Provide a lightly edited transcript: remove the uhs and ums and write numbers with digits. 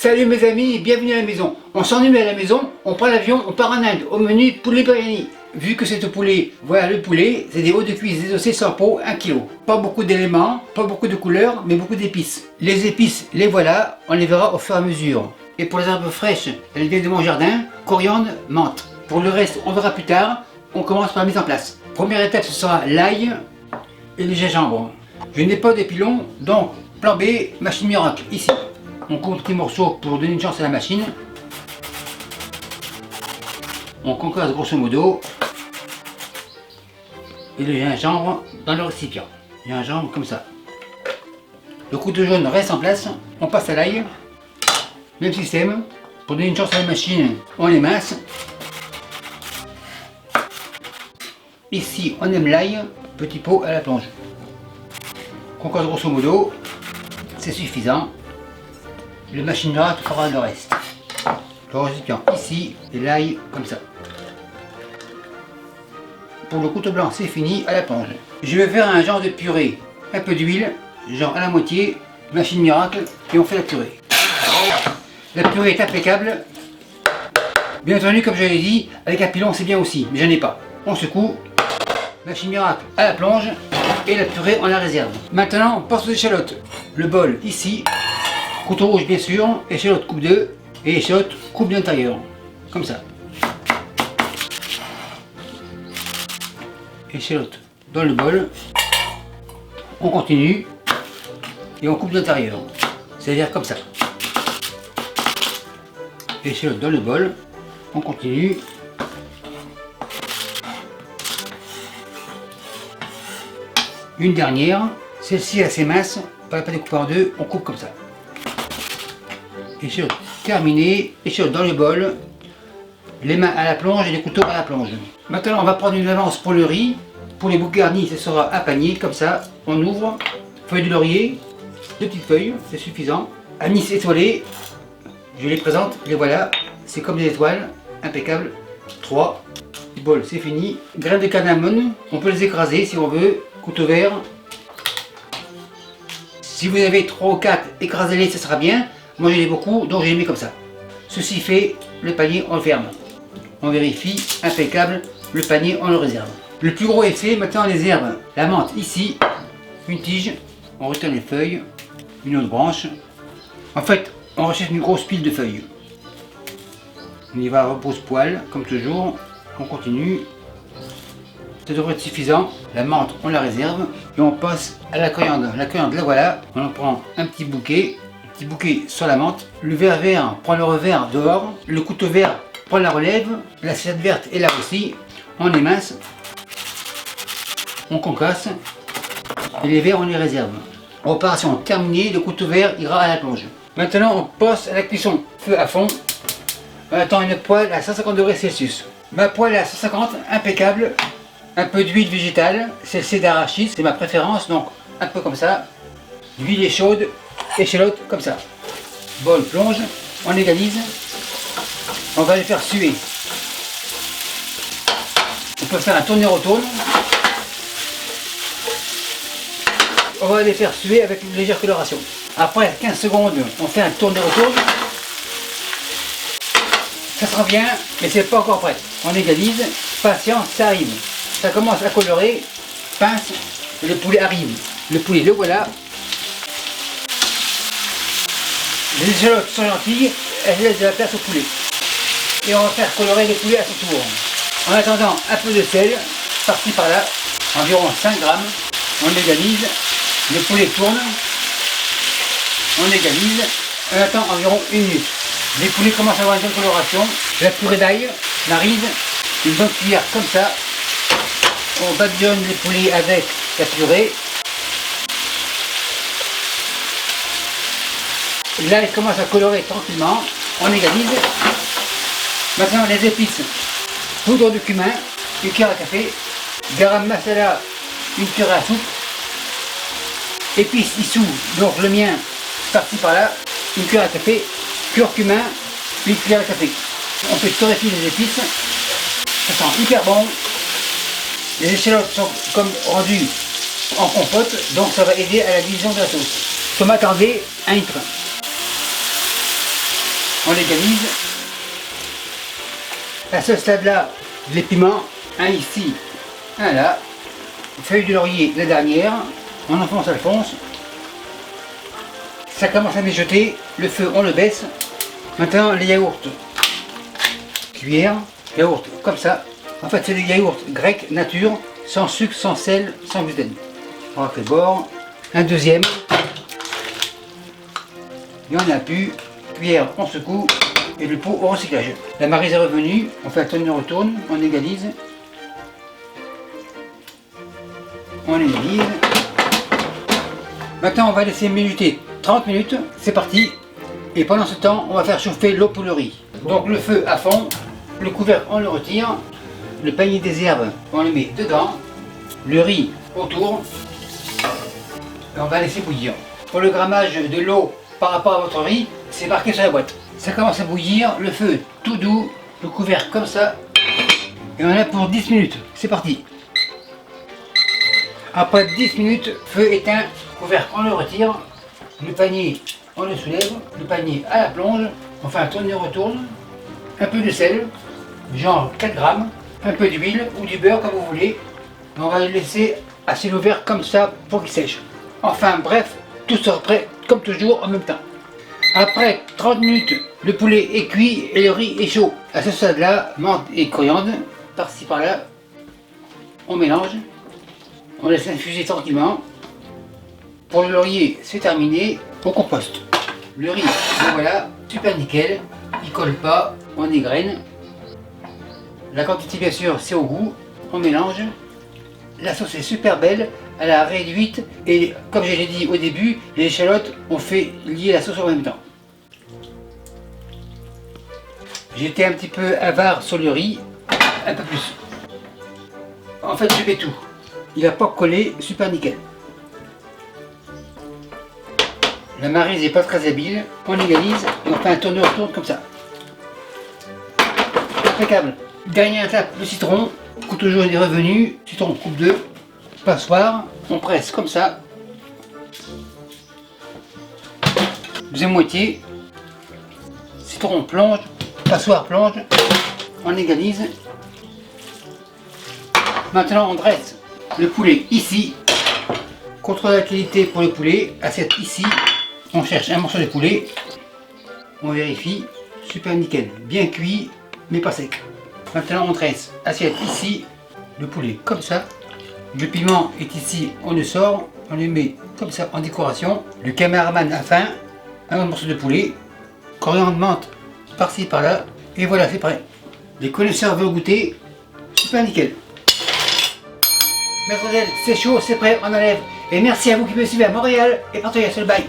Salut mes amis, bienvenue à la maison. On s'ennuie à la maison, on prend l'avion, on part en Inde. Au menu poulet biryani. Vu que c'est au poulet, voilà le poulet, c'est des hauts de cuisse désossés sans peau, 1 kg. Pas beaucoup d'éléments, pas beaucoup de couleurs, mais beaucoup d'épices. Les épices, les voilà, on les verra au fur et à mesure. Et pour les herbes fraîches, elles viennent de mon jardin, coriandre, menthe. Pour le reste, on verra plus tard, on commence par la mise en place. Première étape, ce sera l'ail et le gingembre. Je n'ai pas d'épilon, donc plan B, machine miracle, ici. On coupe des petits morceaux pour donner une chance à la machine. On concasse grosso modo. Et le gingembre dans le récipient. Gingembre comme ça. Le couteau jaune reste en place. On passe à l'ail. Même système. Pour donner une chance à la machine, on émince. Ici, on aime l'ail. Petit pot à la plonge. Concasse grosso modo. C'est suffisant. Le machine miracle fera le reste. Le récipient ici et l'ail comme ça. Pour le couteau blanc, c'est fini, à la plonge. Je vais faire un genre de purée. Un peu d'huile, genre à la moitié, machine miracle, et on fait la purée. La purée est impeccable. Bien entendu, comme je l'ai dit, avec un pilon c'est bien aussi, mais j'en ai pas. On secoue, machine miracle à la plonge, et la purée on la réserve. Maintenant, on passe aux échalotes. Le bol ici. Couteau rouge bien sûr, échalote coupe 2 et échalote coupe d'intérieur, comme ça. Échalote dans le bol, on continue et on coupe d'intérieur, c'est-à-dire comme ça. Échalote dans le bol, on continue. Une dernière, celle-ci est assez mince, pas la peine de couper en deux, on coupe comme ça. Échalote terminée, échalote dans le bol, les mains à la plonge et les couteaux à la plonge. Maintenant on va prendre une avance pour le riz. Pour les bouquets garnis, ce sera un panier, comme ça, on ouvre, feuilles de laurier, 2 petites feuilles, c'est suffisant. Anis étoilé, je les présente, les voilà, c'est comme des étoiles, impeccable. 3, bol, c'est fini. Graines de cardamome, on peut les écraser si on veut, couteau vert. Si vous avez 3 ou 4, écrasez-les, ça sera bien. Moi j'en ai beaucoup, donc je les mets comme ça. Ceci fait, le panier on le ferme. On vérifie, impeccable, le panier on le réserve. Le plus gros est fait, maintenant les herbes. La menthe ici, une tige, on retire les feuilles, une autre branche. En fait, on recherche une grosse pile de feuilles. On y va à repose-poil, comme toujours, on continue. Ça devrait être suffisant. La menthe, on la réserve. Et on passe à la coriandre. La coriandre, la voilà. On en prend un petit bouquet sur la menthe. Le verre vert prend le revers dehors. Le couteau vert prend la relève. La serviette verte est là aussi. On émince. On concasse. Et les verres, on les réserve. Opération terminée. Le couteau vert ira à la plonge. Maintenant, on passe à la cuisson. Feu à fond. On attend une poêle à 150 degrés Celsius. Ma poêle est à 150, impeccable. Un peu d'huile végétale, celle-ci d'arachide, c'est ma préférence, donc un peu comme ça. L'huile est chaude, échalote comme ça. Bol plonge, on égalise. On va les faire suer. On peut faire un tourne-retourne. On va les faire suer avec une légère coloration. Après 15 secondes, on fait un tourne-retourne. Ça sera bien, mais c'est pas encore prêt. On égalise, patience, ça arrive. Ça commence à colorer, pince, et le poulet arrive. Le poulet, le voilà. Les échalotes sont gentilles, elles laissent de la place au poulet. Et on va faire colorer le poulet à son tour. En attendant, un peu de sel, par-ci par-là, environ 5 grammes. On égalise, le poulet tourne. On égalise, on attend environ 1 minute. Les poulets commencent à avoir une bonne coloration. La purée d'ail, n'arrive, une bonne cuillère comme ça. On badigeonne les poulets avec la purée. Là, il commence à colorer tranquillement. On égalise. Maintenant, les épices. Poudre de cumin, une cuillère à café. Garam masala, une cuillère à soupe. Épices issou, donc le mien, par-ci par-là, une cuillère à café. Curcuma, une cuillère à café. On fait torréfier les épices. Ça sent hyper bon. Les échalotes sont comme rendues en compote, donc ça va aider à la division de la sauce. Tomate en V, 1 litre. on légalise. À ce stade-là, les piments, un ici, un là. Feuille de laurier, la dernière. On enfonce, Alphonse. Ça commence à mijoter. Le feu, on le baisse. Maintenant, les yaourts. Cuillère, yaourt comme ça. En fait, c'est des yaourts grecs nature, sans sucre, sans sel, sans gluten. On va faire bord. Un deuxième. Il n'y en a plus. Cuillère, on secoue. Et le pot au recyclage. La maryse est revenue. On fait un tourne retourne. On égalise. On égalise. Maintenant, on va laisser mijoter 30 minutes. C'est parti. Et pendant ce temps, on va faire chauffer l'eau pour le riz. Donc le feu à fond. Le couvercle, on le retire. Le panier des herbes, on le met dedans. Le riz autour. Et on va laisser bouillir. Pour le grammage de l'eau par rapport à votre riz, c'est marqué sur la boîte. Ça commence à bouillir, le feu tout doux, le couvercle comme ça. Et on a pour 10 minutes. C'est parti. Après 10 minutes, feu éteint, couvercle, on le retire. Le panier, on le soulève. Le panier à la plonge. On fait un tourne-retourne. Un peu de sel, genre 4 grammes. Un peu d'huile ou du beurre comme vous voulez. On va le laisser à ciel ouvert comme ça pour qu'il sèche. Enfin bref, tout sera prêt comme toujours en même temps. Après 30 minutes, le poulet est cuit et le riz est chaud. À ce stade-là, menthe et coriandre, par-ci par-là. On mélange. On laisse infuser tranquillement. Pour le laurier, c'est terminé. On composte. Le riz, ben voilà, super nickel. Il colle pas, on égrène. La quantité bien sûr c'est au goût, on mélange. La sauce est super belle, elle a réduite et comme je l'ai dit au début, les échalotes ont fait lier la sauce en même temps. J'étais un petit peu avare sur le riz, un peu plus. En fait je fais tout. Il n'a pas collé, super nickel. La maryse n'est pas très habile, on égalise et on fait un tourne-retourne comme ça. Impeccable. Dernière étape, le citron. Couteau jaune est revenu. Citron coupe 2. Passoire. On presse comme ça. Deuxième moitié. Citron plonge. Passoire plonge. On égalise. Maintenant on dresse le poulet ici. Contrôle la qualité pour le poulet. Assiette ici. On cherche un morceau de poulet. On vérifie. Super nickel. Bien cuit mais pas sec. Maintenant on dresse assiette ici, le poulet comme ça, le piment est ici, on le sort, on le met comme ça en décoration, le caméraman a faim, un morceau de poulet, coriandre menthe par-ci par-là, et voilà c'est prêt. Les connaisseurs veulent goûter, super nickel. Mademoiselle, c'est chaud, c'est prêt, on enlève. Et merci à vous qui me suivez à Montréal et partagez sur le bail.